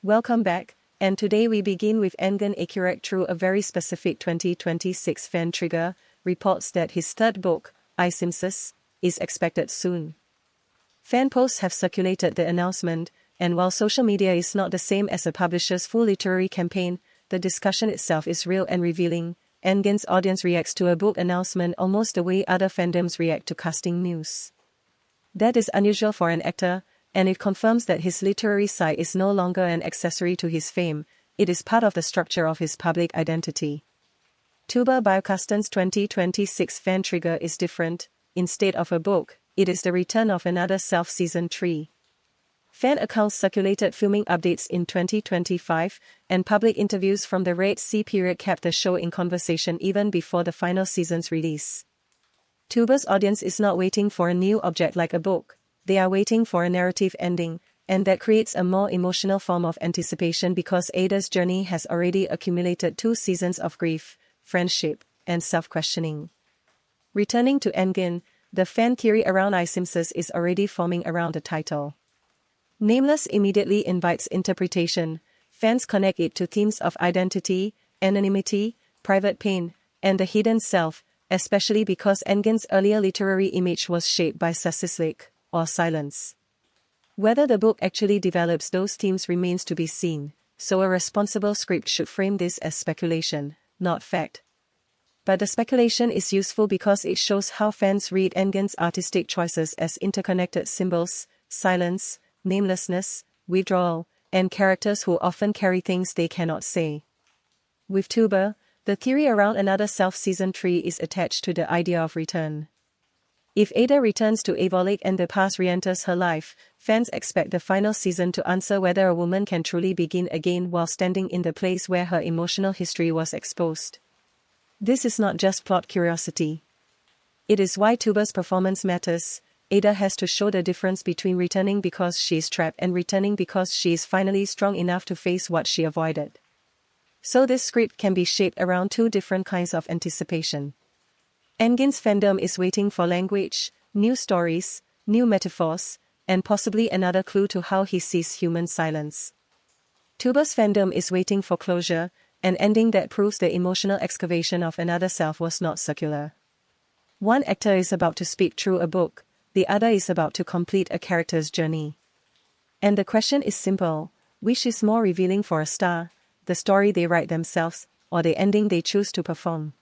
Welcome back, and today we begin with Engin Akyurek through a very specific 2026 fan trigger, reports that his third book, Isimsiz, is expected soon. Fan posts have circulated the announcement, and while social media is not the same as a publisher's full literary campaign, the discussion itself is real and revealing. Engin's audience reacts to a book announcement almost the way other fandoms react to casting news. That is unusual for an actor, and it confirms that his literary side is no longer an accessory to his fame, it is part of the structure of his public identity. Tuba Büyüküstün's 2026 fan trigger is different. Instead of a book, it is the return of Another Self Season 3. Fan accounts circulated filming updates in 2025, and public interviews from the Red Sea period kept the show in conversation even before the final season's release. Tuba's audience is not waiting for a new object like a book. They are waiting for a narrative ending, and that creates a more emotional form of anticipation because Ada's journey has already accumulated 2 seasons of grief, friendship, and self-questioning. Returning to Engin, the fan theory around Isimsiz is already forming around the title. Nameless immediately invites interpretation. Fans connect it to themes of identity, anonymity, private pain, and the hidden self, especially because Engin's earlier literary image was shaped by sessizlik, or silence. Whether the book actually develops those themes remains to be seen, so a responsible script should frame this as speculation, not fact. But the speculation is useful because it shows how fans read Engin's artistic choices as interconnected symbols, silence, namelessness, withdrawal, and characters who often carry things they cannot say. With Tuba, the theory around Another Self Season 3 is attached to the idea of return. If Ada returns to Ayvalık and the past re-enters her life, fans expect the final season to answer whether a woman can truly begin again while standing in the place where her emotional history was exposed. This is not just plot curiosity. It is why Tuba's performance matters. Ada has to show the difference between returning because she is trapped and returning because she is finally strong enough to face what she avoided. So this script can be shaped around 2 different kinds of anticipation. Engin's fandom is waiting for language, new stories, new metaphors, and possibly another clue to how he sees human silence. Tuba's fandom is waiting for closure, an ending that proves the emotional excavation of another self was not circular. One actor is about to speak through a book, the other is about to complete a character's journey. And the question is simple: which is more revealing for a star, the story they write themselves, or the ending they choose to perform?